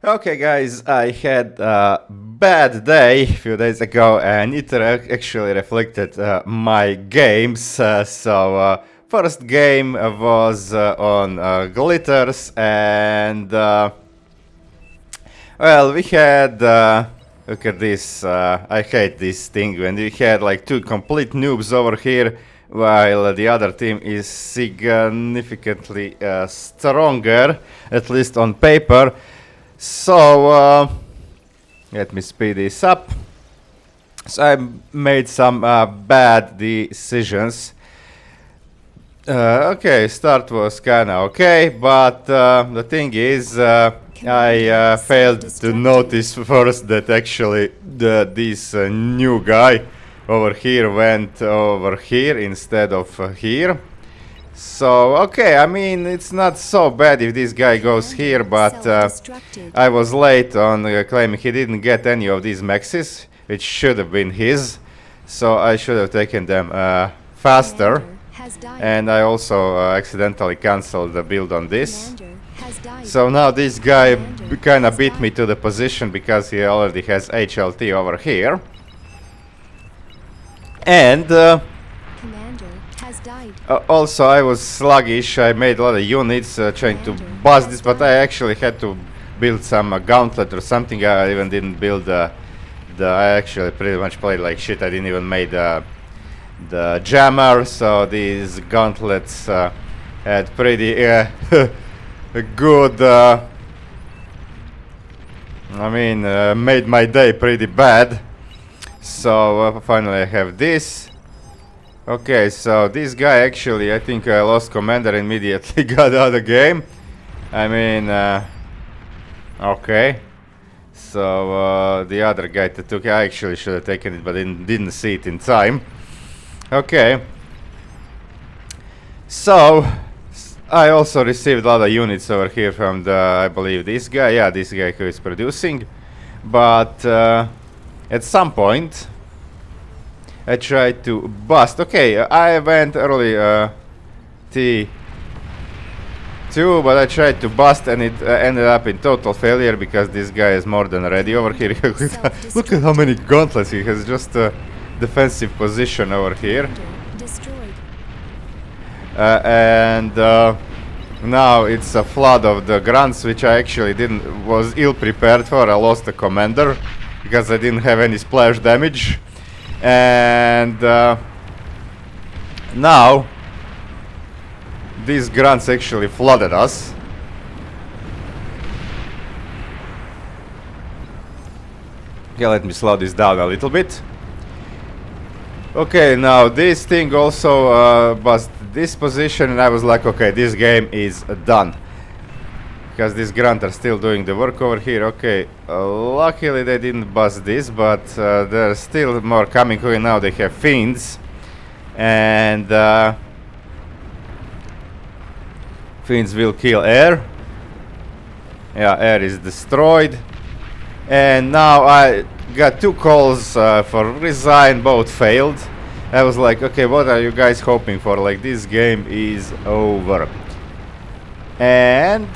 Okay, guys, I had a bad day a few days ago, and it actually reflected my games. First game was on Glitters, and well, we had. Look at this. I hate this thing when we had like two complete noobs over here, while the other team is significantly stronger, at least on paper. So, let me speed this up. So I made some bad decisions. Okay, start was kinda okay, but the thing is, I failed to notice first that actually this new guy over here went over here instead of here. So, okay, I mean, it's not so bad if this guy goes here, but I was late on claiming he didn't get any of these maxes, which should have been his. So I should have taken them faster. And I also accidentally cancelled the build on this. So now this guy kinda beat me to the position because he already has HLT over here. And also, I was sluggish. I made a lot of units trying to bust this, but I actually had to build some gauntlet or something. I even didn't build I actually pretty much played like shit. I didn't even make the jammer, so these gauntlets had pretty good. Made my day pretty bad. So finally, I have this. Okay, so this guy actually, I think I lost commander immediately, got out of the game. I mean, okay. So the other guy that took, I actually should have taken it, but didn't see it in time. Okay. So I also received a lot of units over here from I believe this guy. Yeah, this guy who is producing. But at some point, I tried to bust. Okay, I went early T2, but I tried to bust and it ended up in total failure because this guy is more than ready over here. Look at how many gauntlets he has, just a defensive position over here. Now it's a flood of the grunts, which I actually was ill prepared for. I lost the commander because I didn't have any splash damage. And now these grunts actually flooded us. Okay, let me slow this down a little bit. Okay, now this thing also buzzed this position, and I was like, okay, this game is done. Because these grunt are still doing the work over here. Okay, luckily they didn't bust this, but there's still more coming. Okay, now they have fiends. And fiends will kill air. Yeah, air is destroyed. And now I got two calls for resign, both failed. I was like, okay, what are you guys hoping for? Like, this game is over. And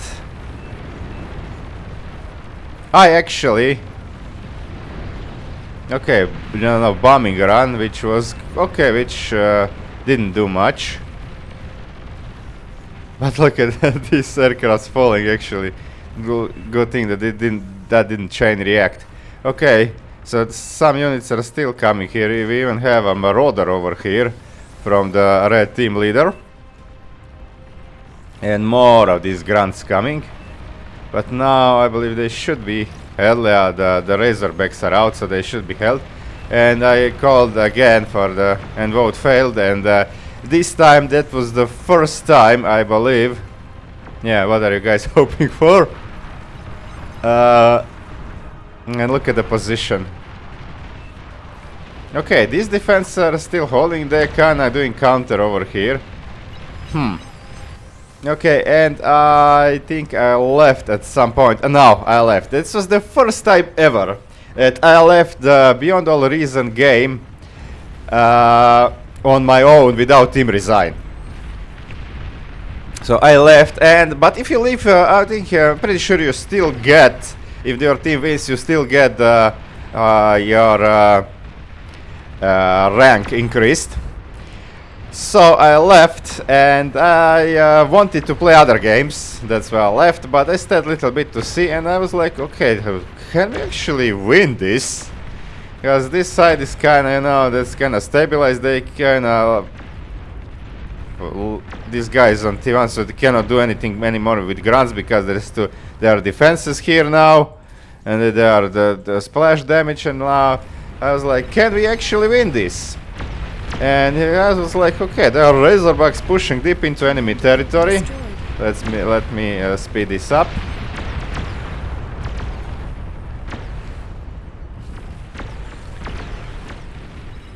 I actually, okay, bombing run, which was okay, which didn't do much. But look at these aircrafts falling. Actually, good thing that didn't chain react. Okay, so some units are still coming here. We even have a marauder over here from the red team leader, and more of these grunts coming. But now I believe they should be held. Yeah, the Razorbacks are out, so they should be held. And I called again and vote failed. And this time, that was the first time, I believe. Yeah, what are you guys hoping for? And look at the position. Okay, these defense are still holding. They're kinda doing counter over here. Okay, and I think I left at some point. No, I left. This was the first time ever that I left the Beyond All Reason game on my own without team resign. So I left, but if you leave, I think I'm pretty sure you still get if your team wins, you still get your rank increased. So I left, and I wanted to play other games. That's why I left, but I stayed a little bit to see, and I was like, okay, can we actually win this? Because this side is kind of, you know, that's kind of stabilized. They kind of, these guys on T1, so they cannot do anything anymore with grunts because there are defenses here now, and there are the splash damage. And now I was like, can we actually win this? And I was like, okay, there are Razorbacks pushing deep into enemy territory. Let me speed this up.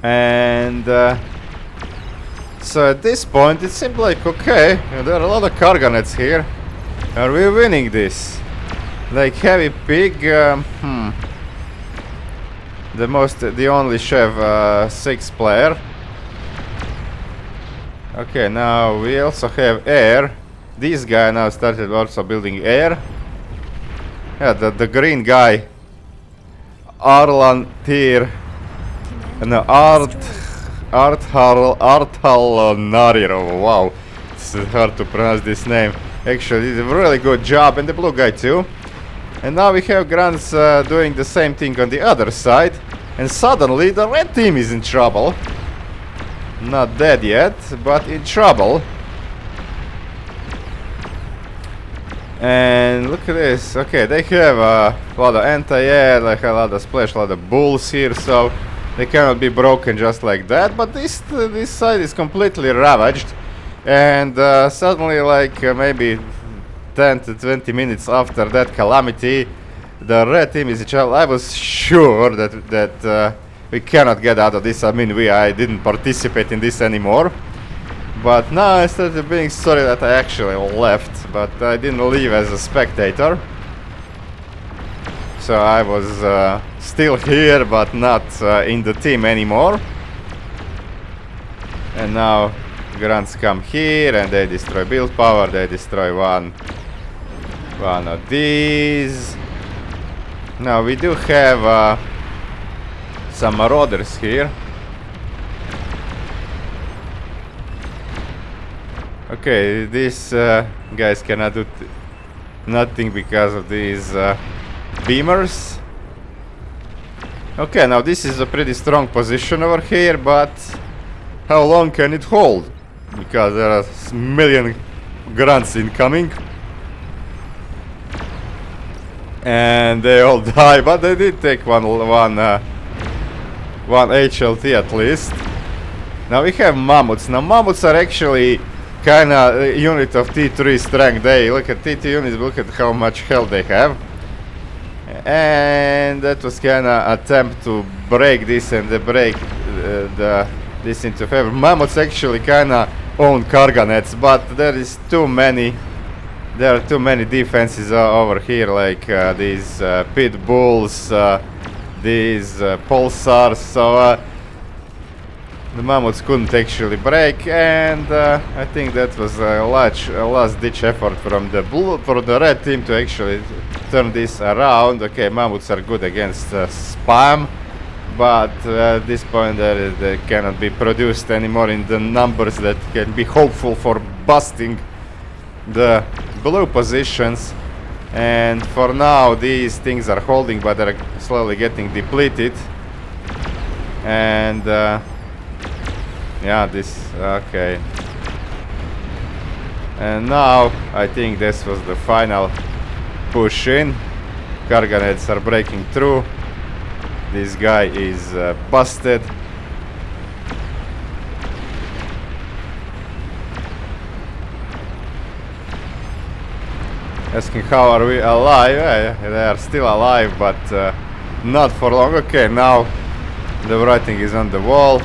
And so at this point it seemed like, okay, there are a lot of Karganets here. Are we winning this? Like Heavy Pig, the only chef 6 player. Okay, now we also have air. This guy now started also building air. Yeah, the green guy, Arlan Tyr, no, Arthalonariro. Wow, it's hard to pronounce this name. Actually, did a really good job, and the blue guy too. And now we have grunts doing the same thing on the other side, and suddenly the red team is in trouble. Not dead yet, but in trouble. And look at this. Okay, they have a lot of anti-air, like a lot of splash, a lot of bulls here, so they cannot be broken just like that. But this side is completely ravaged, and suddenly, like maybe 10 to 20 minutes after that calamity, the red team is in trouble. I was sure that we cannot get out of this. I mean, I didn't participate in this anymore. But now I started being sorry that I actually left, but I didn't leave as a spectator. So I was still here, but not in the team anymore. And now grunts come here and they destroy build power. They destroy one of these. Now we do have some marauders here. Okay, these guys cannot do nothing because of these beamers. Okay, now this is a pretty strong position over here, but how long can it hold? Because there are a million grunts incoming. And they all die, but they did take one HLT at least. Now we have mammoths. Now mammoths are actually kinda a unit of T3 strength. They look at T2 units, look at how much health they have. And that was kinda attempt to break this and break this into favor. Mammoths actually kinda own Karganets, but there are too many defenses over here, like these pit bulls, these pulsars, so the mammoths couldn't actually break, and I think that was a last-ditch effort from the red team to actually turn this around. Okay, mammoths are good against spam, but at this point they cannot be produced anymore in the numbers that can be hopeful for busting the blue positions. And for now these things are holding, but they're slowly getting depleted. And yeah, okay. And now I think this was the final push in. Karganets are breaking through. This guy is busted. Asking how are we alive? Yeah, they are still alive, but not for long. Okay, now the writing is on the wall.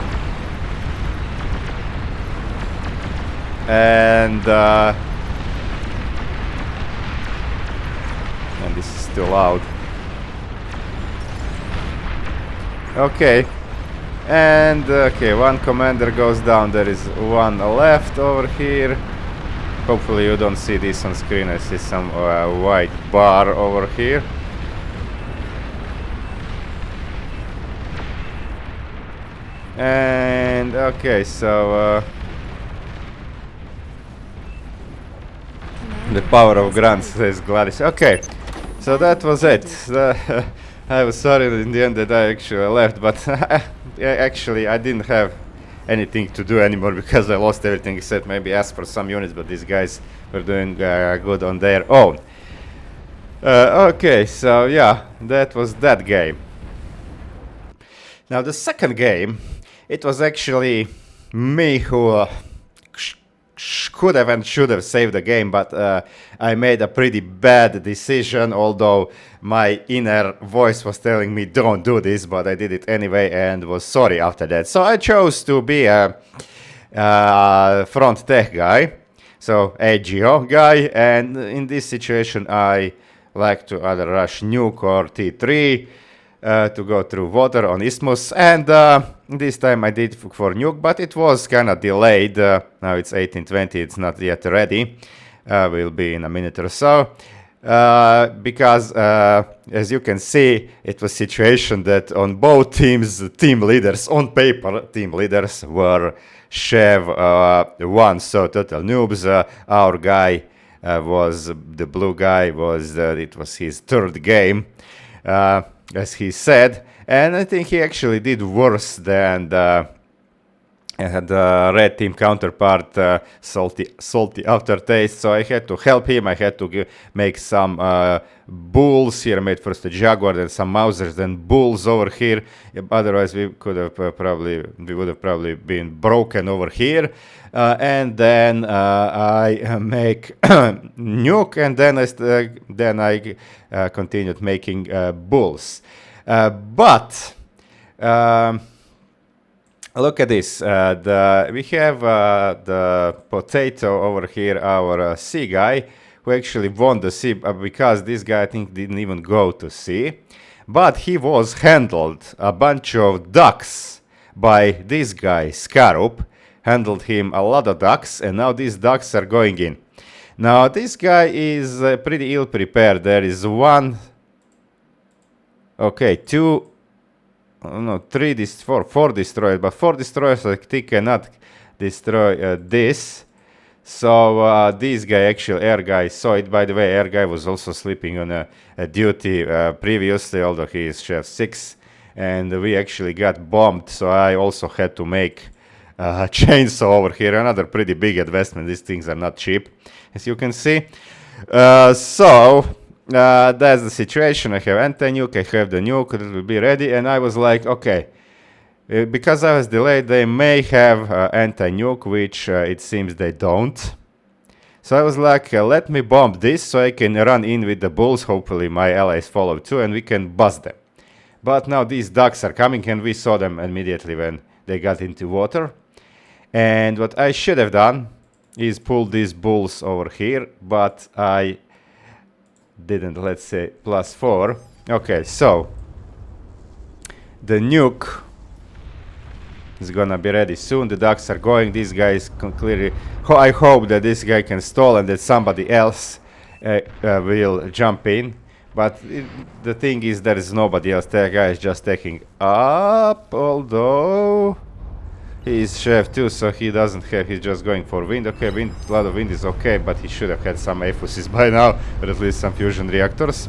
And this is still loud. Okay, and okay, one commander goes down. There is one left over here. Hopefully you don't see this on screen. I see some white bar over here. And okay, so the power of Grant, says Gladys. Okay, so that was it. I was sorry in the end that I actually left, but actually I didn't have anything to do anymore because I lost everything except maybe ask for some units, but these guys were doing good on their own. Okay, so yeah, that was that game. Now the second game, it was actually me who could have and should have saved the game, but I made a pretty bad decision, although my inner voice was telling me don't do this, but I did it anyway and was sorry after that. So I chose to be a front tech guy, so AGO guy, and in this situation I like to either rush nuke or T3 to go through water on Isthmus, and this time I did for nuke, but it was kind of delayed. Now it's 18:20, it's not yet ready. Will be in a minute or so. Because as you can see, it was situation that on both teams, team leaders, on paper, team leaders were Chev 1, so total noobs. Our guy was, the blue guy, was it was his third game, as he said, and I think he actually did worse than the red team counterpart, salty aftertaste. So I had to help him. I had to make some bulls here. I made first a jaguar, then some Mausers, then bulls over here. Otherwise, we would have probably been broken over here. And then I make nuke, and then I continued making bulls. But look at this. We have the potato over here, our C guy, who actually won the C because this guy I think didn't even go to C, but he was handled a bunch of ducks by this guy Scarup. Handled him a lot of ducks, and now these ducks are going in. Now this guy is pretty ill prepared. There is one, okay, two, no, four destroyers, but 4 destroyers like he cannot destroy this. So this guy, actually air guy, saw it. By the way, air guy was also sleeping on a duty previously, although he is Chef 6, and we actually got bombed. So I also had to make chainsaw over here, another pretty big investment. These things are not cheap, as you can see. So that's the situation. I have anti-nuke, I have the nuke, it will be ready, and I was like, okay, because I was delayed, they may have anti-nuke, which it seems they don't. So I was like, let me bomb this so I can run in with the bulls. Hopefully my allies follow too, and we can bust them. But now these ducks are coming, and we saw them immediately when they got into water. And what I should have done is pull these bulls over here, but I didn't. Let's say +4. Okay, so the nuke is gonna be ready soon. The ducks are going. These guys can clearly. I hope that this guy can stall and that somebody else will jump in. But the thing is, there is nobody else. That guy is just taking up, although he's Chef 2, so he doesn't have, he's just going for wind. Okay, wind, a lot of wind is okay, but he should have had some AFUSs by now, or at least some fusion reactors.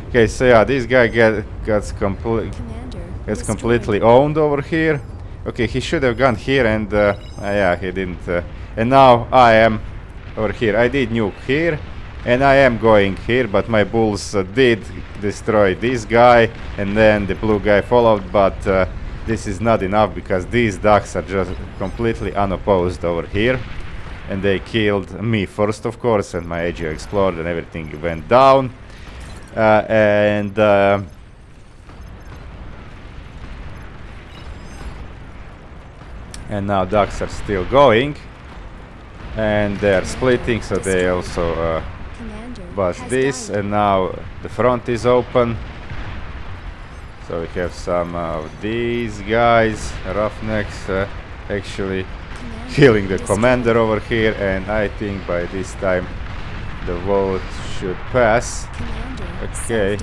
Okay, so yeah, this guy gets completely owned over here. Okay, he should have gone here, and yeah, he didn't. And now I am over here. I did nuke here, and I am going here, but my bulls did destroy this guy, and then the blue guy followed, but this is not enough because these ducks are just completely unopposed over here, and they killed me first, of course, and my AGO exploded and everything went down. And now ducks are still going, and they're splitting, so they also bust this, and now the front is open. So we have some of these guys, roughnecks, actually killing the commander over here, and I think by this time the vote should pass. Okay.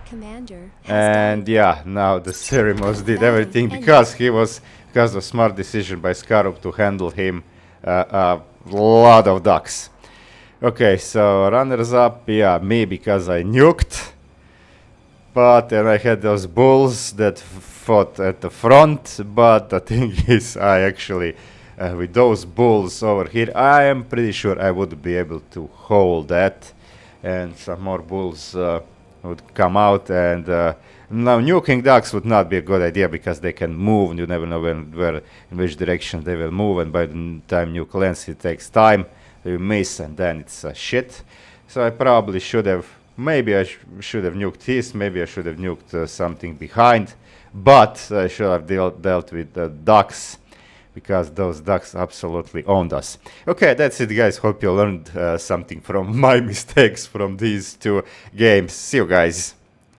commander has And died. yeah, now the Cerimos did Battle everything ended. because of smart decision by Scarab to handle him a lot of ducks. Okay, so runners up, yeah, me because I nuked. But then I had those bulls that fought at the front. But the thing is, I actually, with those bulls over here, I am pretty sure I would be able to hold that. And some more bulls would come out. And now nuking ducks would not be a good idea because they can move. And you never know in which direction they will move. And by the time nuke lands, it takes time. You miss, and then it's shit. So I probably should have. Maybe I should have nuked his. Maybe I should have nuked something behind. But I should have dealt with the ducks because those ducks absolutely owned us. Okay, that's it, guys. Hope you learned something from my mistakes from these two games. See you guys.